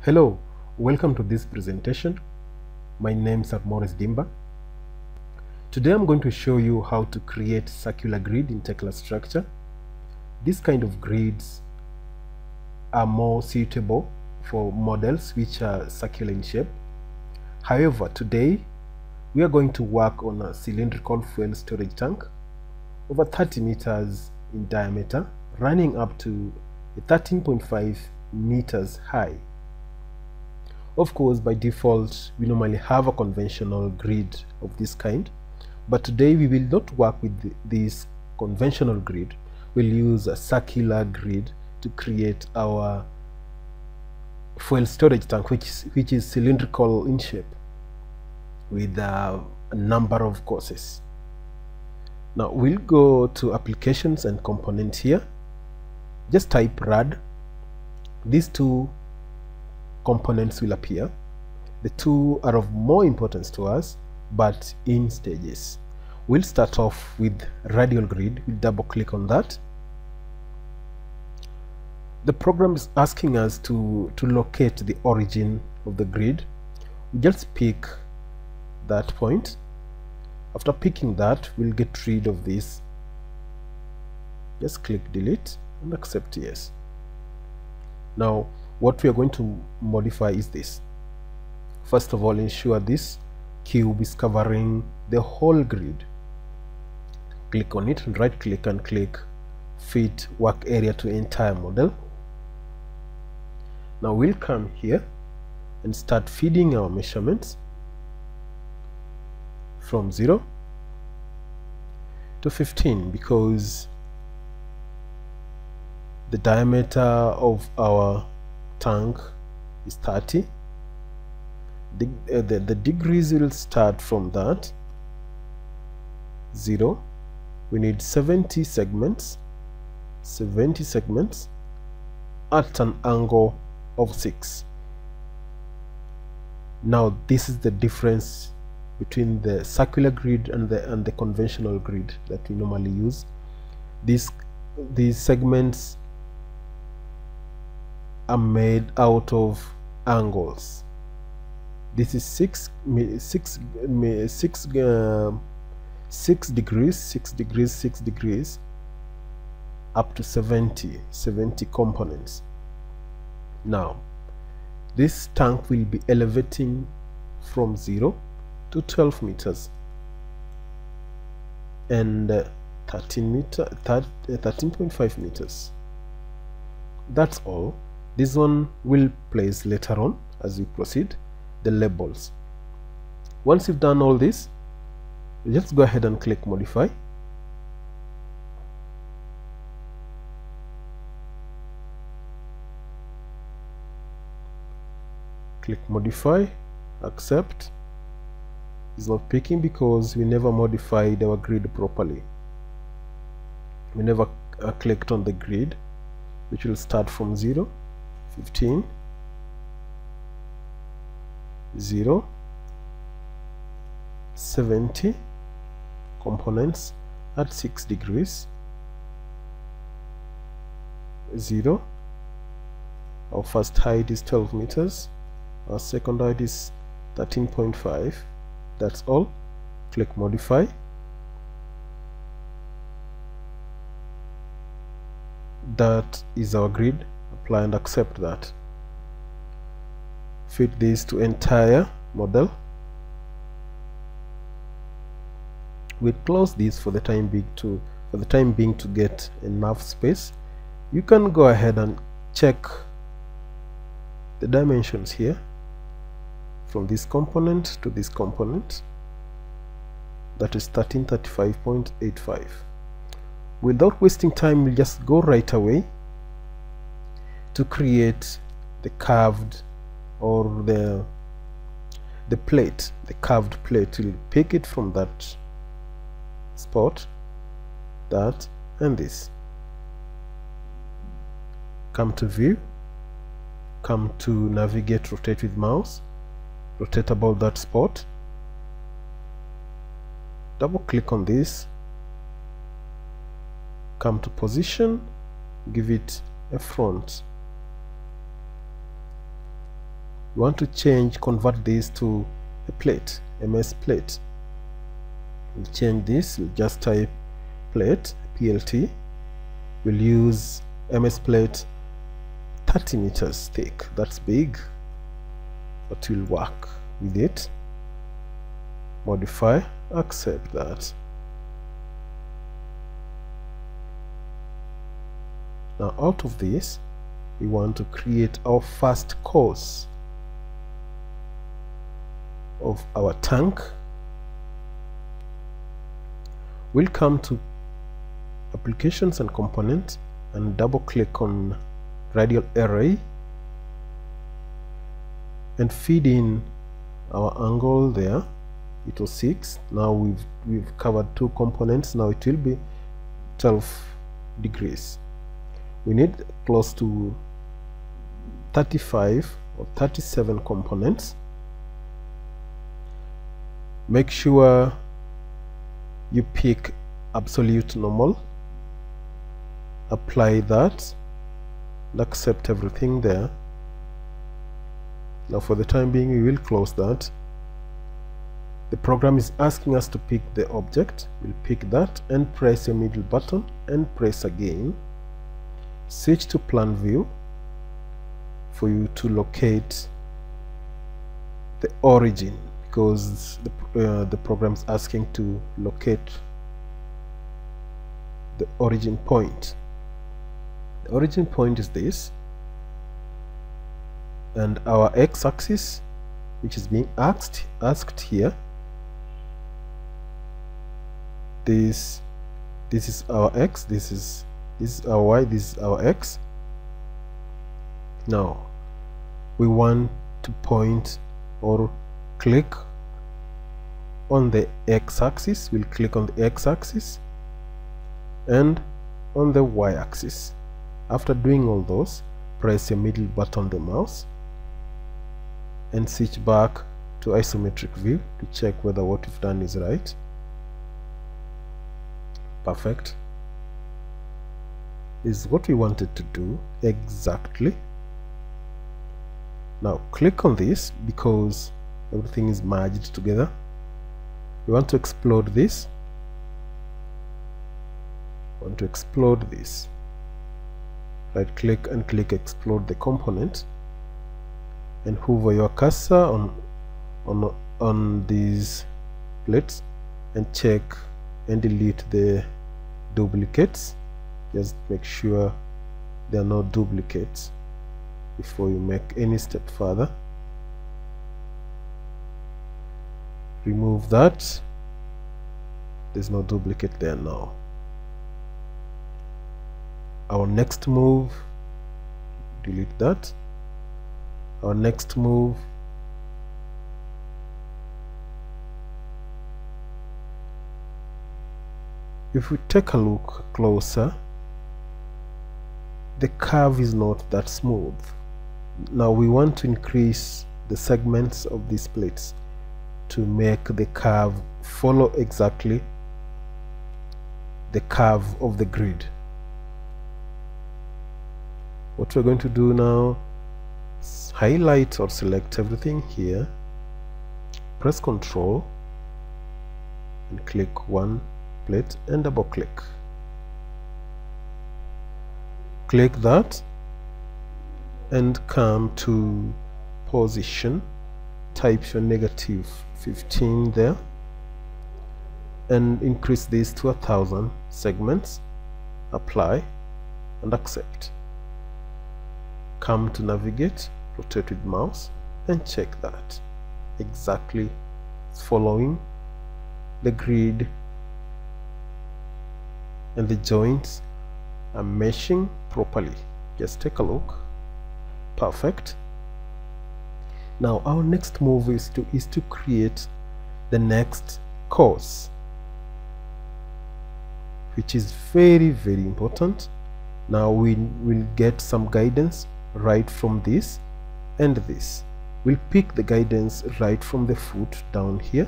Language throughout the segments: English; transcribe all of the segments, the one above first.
Hello, welcome to this presentation. My name is Morris Dimba. Today I'm going to show you how to create circular grid in Tekla structure. These kind of grids are more suitable for models which are circular in shape. However, today we are going to work on a cylindrical fuel storage tank over 30 meters in diameter, running up to 13.5 meters high. Of course, by default, we normally have a conventional grid of this kind, but today we will not work with this conventional grid. We'll use a circular grid to create our fuel storage tank, which is cylindrical in shape with a number of courses. Now we'll go to applications and components here. Just type rad. These two components will appear. The two are of more importance to us, but in stages. We'll start off with Radial Grid. We'll double click on that. The program is asking us to locate the origin of the grid. We just pick that point. After picking that, we'll get rid of this. Just click delete and accept yes. Now what we are going to modify is this. First of all, ensure this cube is covering the whole grid. Click on it and right click and click fit work area to entire model. Now we'll come here and start feeding our measurements from 0 to 15 because the diameter of our tank is 30. The degrees will start from that 0. We need 70 segments at an angle of 6. Now this is the difference between the circular grid and the conventional grid that we normally use. These segments are made out of angles. This is 6 degrees up to 70 components. Now this tank will be elevating from 0 to 12 meters and 13.5 meters. That's all. This one will place later on as we proceed the labels. Once you've done all this, just go ahead and click modify. Click modify, accept. It's not picking because we never modified our grid properly. We never clicked on the grid, which will start from 0, 15, 0, 70 components at 6 degrees, 0. Our first height is 12 meters. Our second height is 13.5. That's all. Click modify. That is our grid. Apply and accept that. Fit this to entire model. We'll close this for the time being to get enough space. You can go ahead and check the dimensions here from this component to this component. That is 1335.85. Without wasting time, we'll just go right away to create the curved or the plate, the curved plate. We'll pick it from that spot, that and this. Come to view, come to navigate, rotate with mouse, rotate about that spot, double click on this, come to position, give it a front, We want to convert this to a plate, MS plate. We'll change this, we'll just type plate, PLT. We'll use MS plate 30 meters thick. That's big, but we'll work with it. Modify, accept that. Now out of this, we want to create our first course of our tank. We'll come to applications and components and double click on radial array and feed in our angle there. It was 6. Now we've covered 2 components. Now it will be 12 degrees. We need close to 35 or 37 components. Make sure you pick absolute normal, apply that and accept everything there. Now for the time being we will close that. The program is asking us to pick the object. We'll pick that and press the middle button and press again. Switch to plan view for you to locate the origin, because the program is asking to locate the origin point. The origin point is this, and our x-axis, which is being asked here, this is our x, this is our y, this is our x. Now we want to point or click on the x-axis. We'll click on the x-axis and on the y-axis. After doing all those, press the middle button on the mouse and switch back to isometric view to check whether what we've done is right. Perfect. Is what we wanted to do exactly. Now click on this because everything is merged together. We want to explode this. Right click and click explode the component and hover your cursor on these plates and check and delete the duplicates. Just make sure there are no duplicates before you make any step further. Remove that. There's no duplicate there now. Our next move, delete that. Our next move, if we take a look closer, the curve is not that smooth. Now we want to increase the segments of these plates to make the curve follow exactly the curve of the grid. What we're going to do now is highlight or select everything here, press Ctrl and click one plate and double click. Click that and come to position, type your -15 there and increase this to 1000 segments, apply and accept. Come to navigate, rotate with mouse and check that exactly it's following the grid and the joints are meshing properly. Just take a look. Perfect. Now our next move is to create the next course, which is very important. Now we will get some guidance right from this and this. We'll pick the guidance right from the foot down here,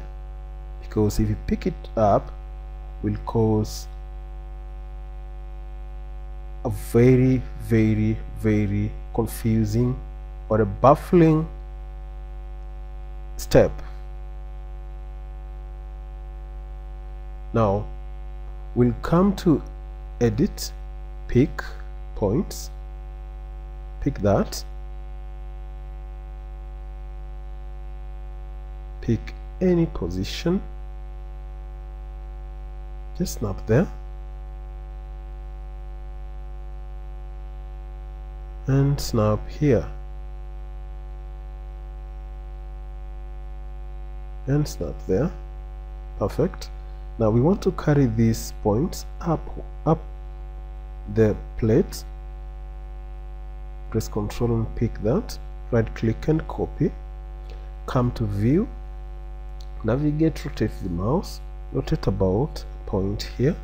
because if you pick it up will cause a very confusing or a baffling step. Now we'll come to edit, pick points, pick that, pick any position, just snap there, and snap here, and snap there. Perfect. Now we want to carry these points up the plate. Press Ctrl and pick that, right click and copy, come to view, navigate, rotate the mouse, rotate about a point here,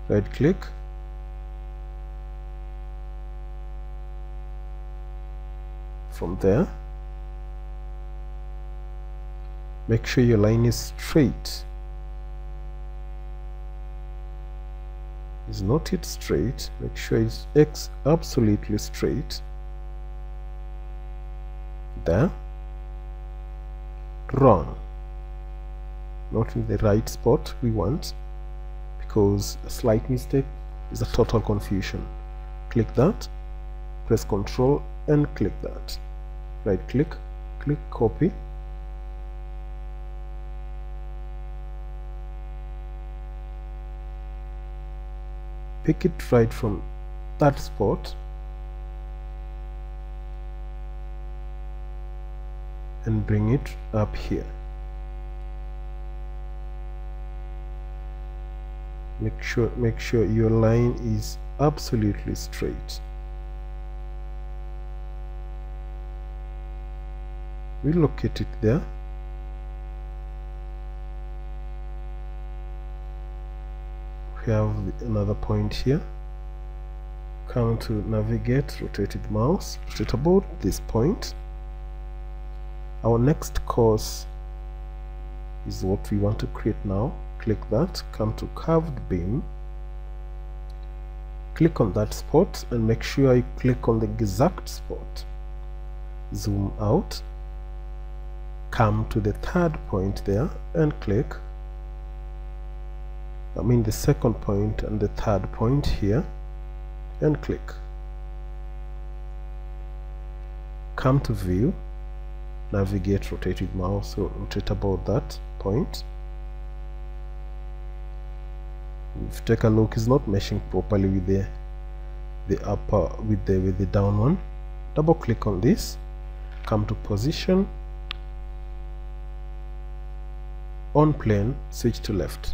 right click, from there make sure your line is straight. Is not it straight, make sure it's absolutely straight. There, wrong, not in the right spot we want, because a slight mistake is a total confusion. Click that, press Ctrl and click that, right click, click copy, pick it right from that spot and bring it up here. Make sure your line is absolutely straight. Relocate it there. We have another point here. Come to navigate, rotated mouse, rotate about this point. Our next course is what we want to create now. Click that, come to curved beam, click on that spot and make sure you click on the exact spot. Zoom out, come to the third point there and click. The second point and the third point here, and click. Come to view, navigate, rotated mouse, so rotate about that point. If you take a look, it's not meshing properly with the upper with the down one. Double click on this, come to position, on plane, switch to left.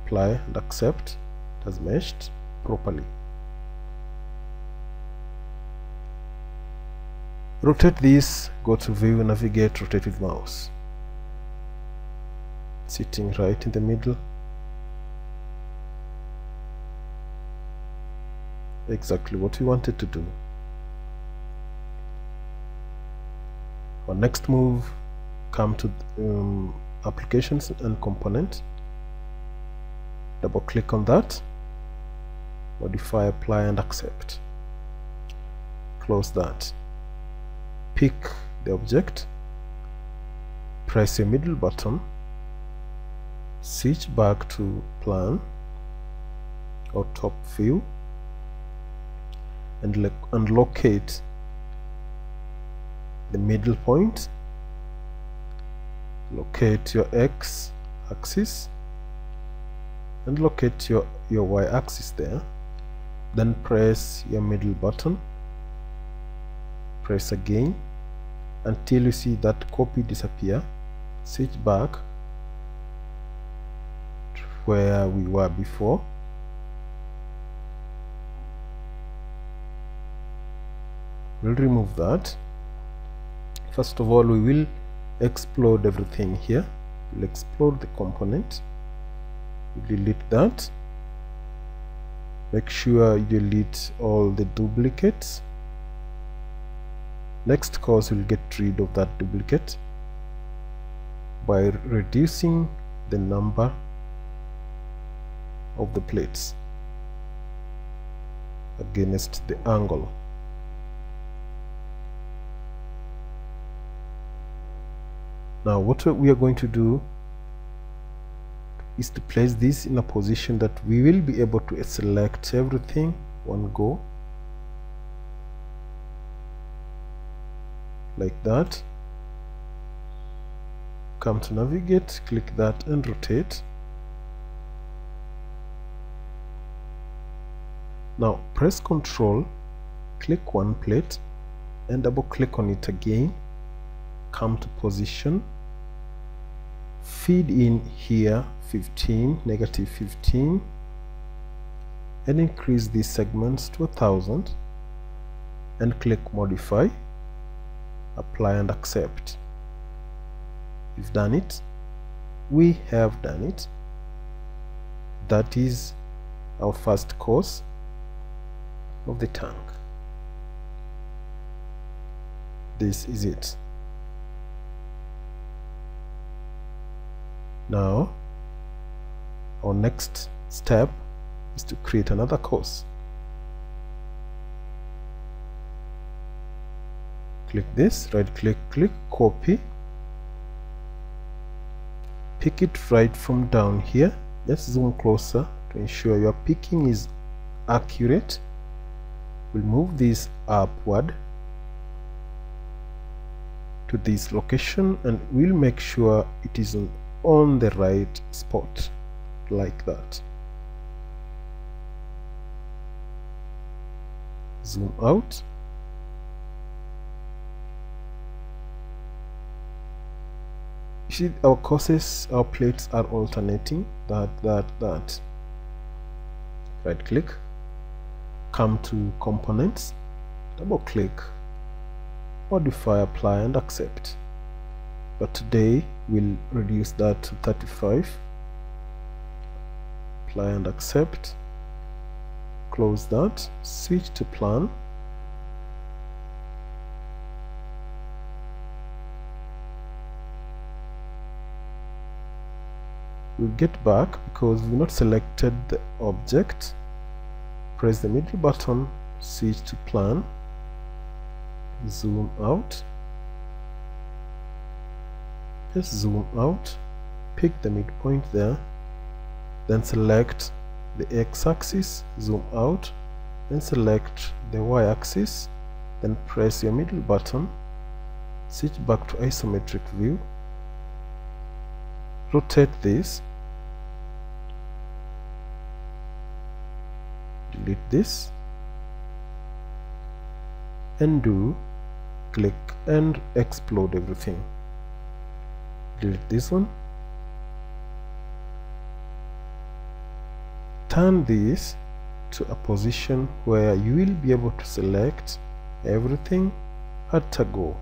Apply and accept. It has meshed properly. Rotate this, go to view, navigate, rotate with mouse. Sitting right in the middle. Exactly what we wanted to do. Our next move, come to applications and component. Double click on that, modify, apply and accept. Close that. Pick the object, press your middle button, switch back to plan or top view and locate the middle point. Locate your X axis and locate your Y axis there. Then press your middle button, press again until you see that copy disappear. Switch back to where we were before. We'll remove that. First of all, we will explode everything here. We'll explode the component. We'll delete that. Make sure you delete all the duplicates. Next course, we'll get rid of that duplicate by reducing the number of the plates against the angle. Now what we are going to do is to place this in a position that we will be able to select everything one go, like that. Come to navigate, click that and rotate. Now press Ctrl, click one plate and double click on it again. Come to position, feed in here 15, negative 15, and increase these segments to 1000 and click modify, apply and accept. We've done it. We have done it. That is our first course of the tank. This is it. Now our next step is to create another course. Click this, right click, click copy, pick it right from down here. Just zoom closer to ensure your picking is accurate. We'll move this upward to this location and we'll make sure it is on the right spot, like that. Zoom out. You see our courses, our plates are alternating, that. Right click, come to components, double click, modify, apply and accept. But today we'll reduce that to 35. Apply and accept. Close that, switch to plan. We'll get back because we've not selected the object. Press the middle button, switch to plan, zoom out, just zoom out, pick the midpoint there, then select the x-axis, zoom out, then select the y-axis, then press your middle button, switch back to isometric view, rotate this, delete this, undo, click and explode everything. Delete this one, turn this to a position where you will be able to select everything at a go.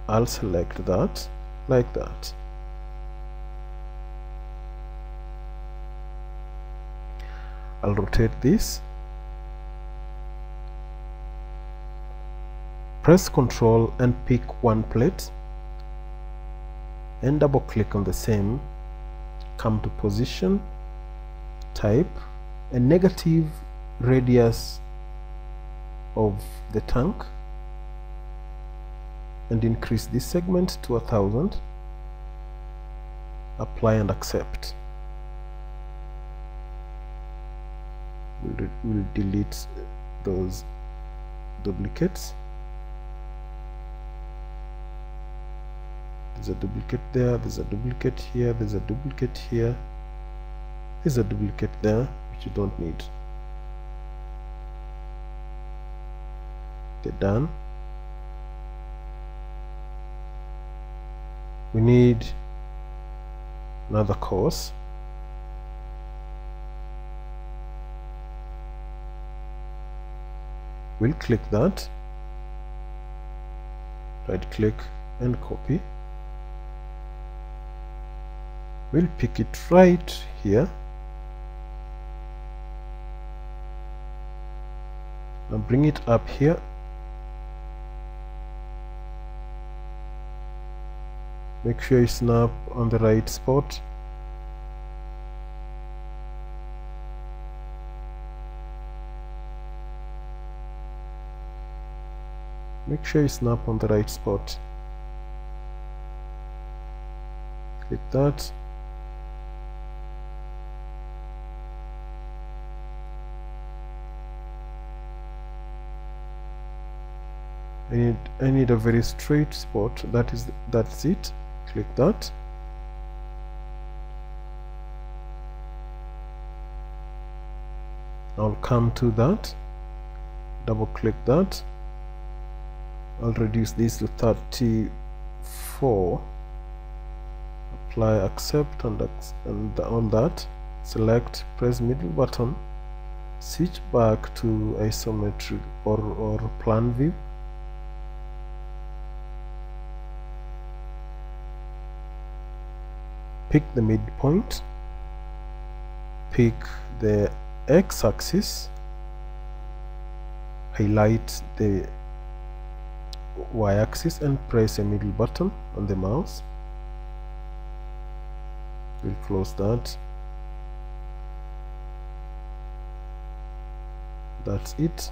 I'll select that like that. I'll rotate this, press Ctrl and pick one plate and double click on the same, come to position, type a negative radius of the tank and increase this segment to 1000, apply and accept. We'll delete those duplicates. There's a duplicate there, there's a duplicate here, there's a duplicate here, there's a duplicate there which you don't need. Okay, done. We need another course. We'll click that, right click and copy. We'll pick it right here. Now bring it up here. Make sure you snap on the right spot. Make sure you snap on the right spot. click that. I need a very straight spot. That's it. Click that. I'll come to that, double click that. I'll reduce this to 34, apply, accept, and on that, select, press middle button, switch back to isometric or plan view. Pick the midpoint, pick the x-axis, highlight the y-axis and press a middle button on the mouse. We'll close that. That's it.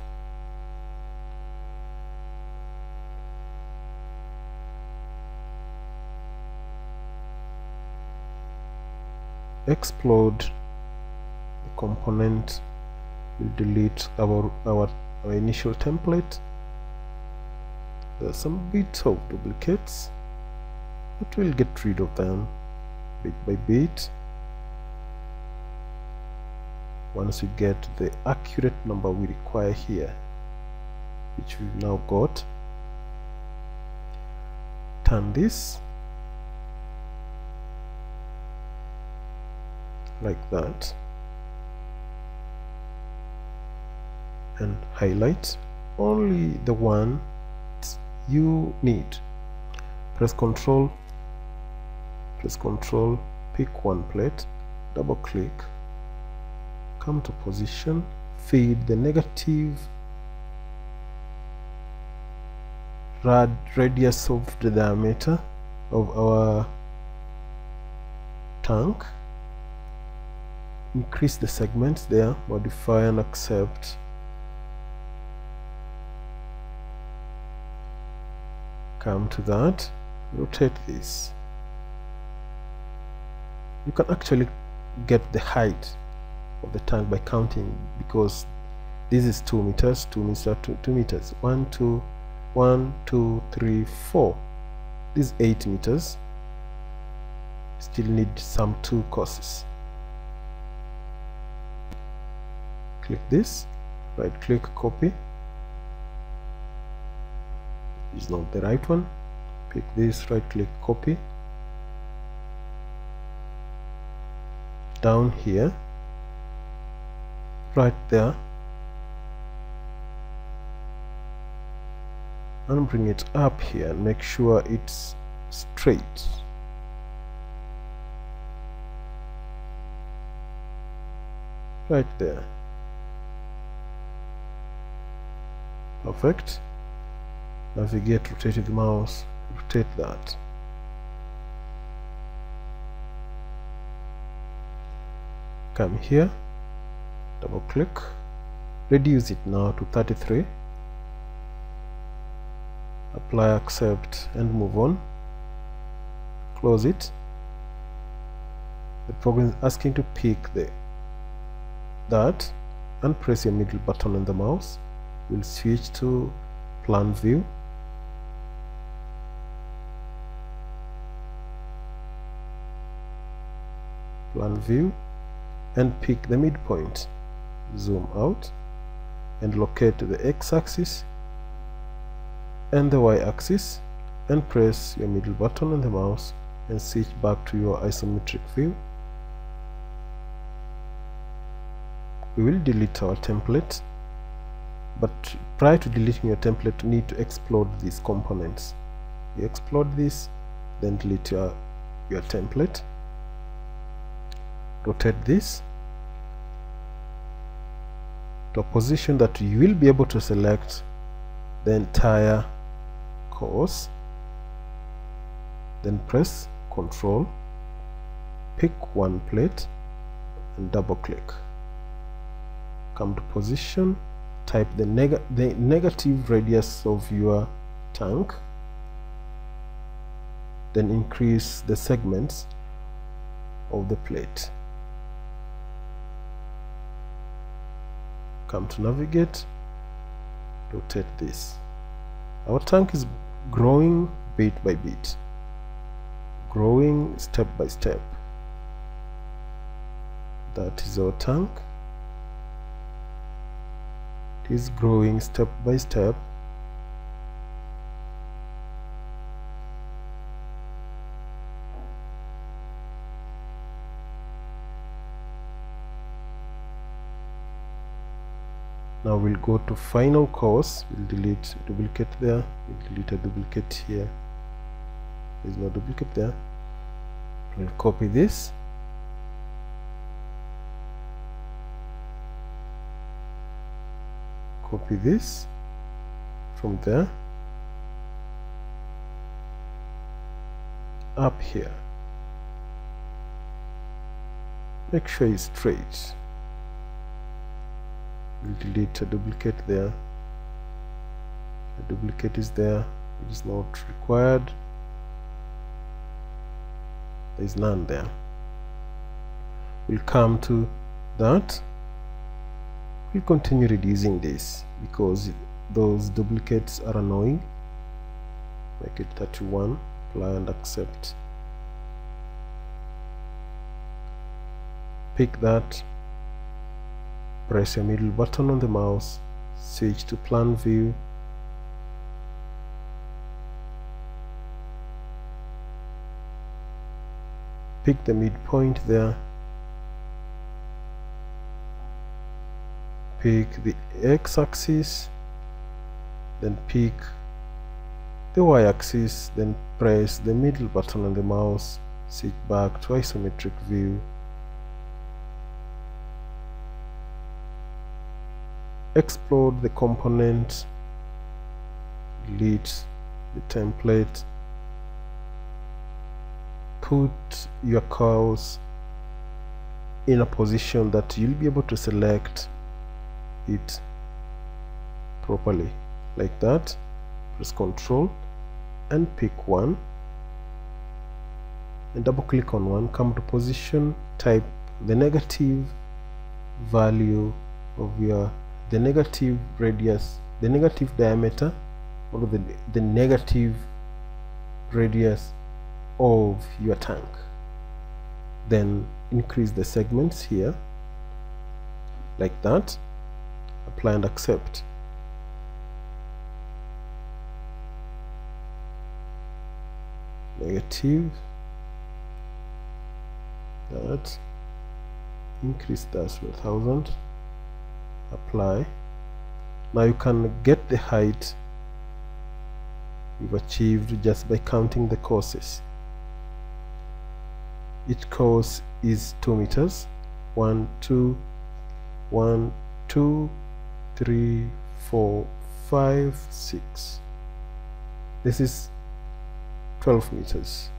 Explode the component. We'll delete our initial template. There's some bits of duplicates, but we'll get rid of them bit by bit. Once we get the accurate number we require here, which we've now got, turn this like that and highlight only the one you need. Press Ctrl, pick one plate, double click, come to position, feed the negative radius of the diameter of our tank. Increase the segments there, modify and accept. Come to that, rotate this. You can actually get the height of the tank by counting, because this is 2 meters, 2 meters, 2 meters, 1, 2, 1, 2, 3, 4. This is 8 meters. Still need some 2 courses. Click this, right click, copy. Is not the right one. Pick this, right click, copy. Down here, right there, and bring it up here and make sure it's straight. Right there. Perfect. Navigate, rotate the mouse, rotate that. Come here, double click, reduce it now to 33. Apply, accept, and move on. Close it. The program is asking to pick that and press your middle button on the mouse. We'll switch to plan view. Plan view and pick the midpoint. Zoom out and locate the x-axis and the y-axis and press your middle button on the mouse and switch back to your isometric view. We will delete our template, but prior to deleting your template, you need to explode these components. You explode this, then delete your template. Rotate this to a position that you will be able to select the entire course. Then press Ctrl, pick one plate and double click. Come to position, type the negative radius of your tank, then increase the segments of the plate. Come to navigate, rotate this. Our tank is growing bit by bit, growing step by step. That is our tank. It is growing step by step. Now we'll go to final course. We'll delete duplicate there. We'll delete a duplicate here. There's no duplicate there. We'll copy this. Copy this from there up here. Make sure it's straight. We'll delete a duplicate there. A duplicate is there, it is not required. There is none there. We'll come to that. We'll continue reducing this because those duplicates are annoying. Make it 31, apply and accept. Pick that, press your middle button on the mouse, switch to plan view, pick the midpoint there, pick the x-axis, then pick the y-axis, then press the middle button on the mouse, switch back to isometric view, explode the component, delete the template, put your curves in a position that you'll be able to select it properly, like that. Press Ctrl and pick one and double click on one, come to position, type the negative value of the negative radius, the negative diameter, or the negative radius of your tank. Then increase the segments here, like that. Apply and accept. Negative, that, increase that to 1000. Apply. Now you can get the height you've achieved just by counting the courses. Each course is 2 meters. 1, 2, 1, 2, 3, 4, 5, 6. This is 12 meters.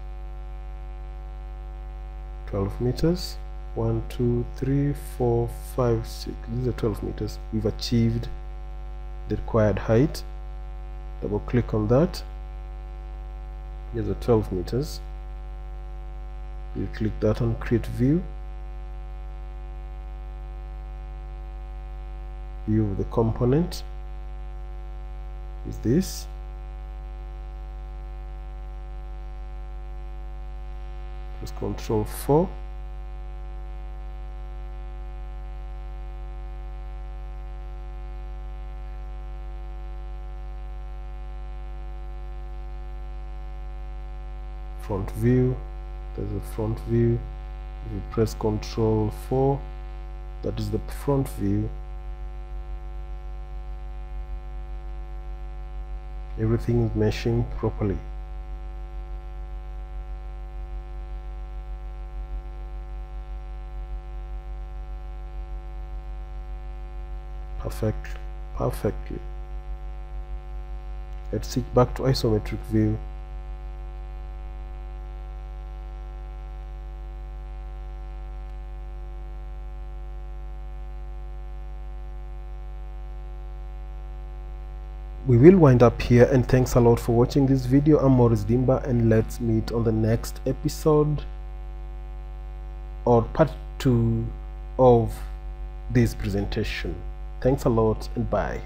12 meters. 1, 2, 3, 4, 5, 6. These are 12 meters. We've achieved the required height. Double click on that. Here's the 12 meters. We'll click that on create view. View of the component is this. Press Ctrl 4. Front view, there's a front view. If you press Ctrl 4, that is the front view. Everything is meshing properly. Perfectly. Let's switch back to isometric view. We will wind up here, and thanks a lot for watching this video. I'm Maurice Dimba, and let's meet on the next episode. or part 2 of this presentation. Thanks a lot and bye.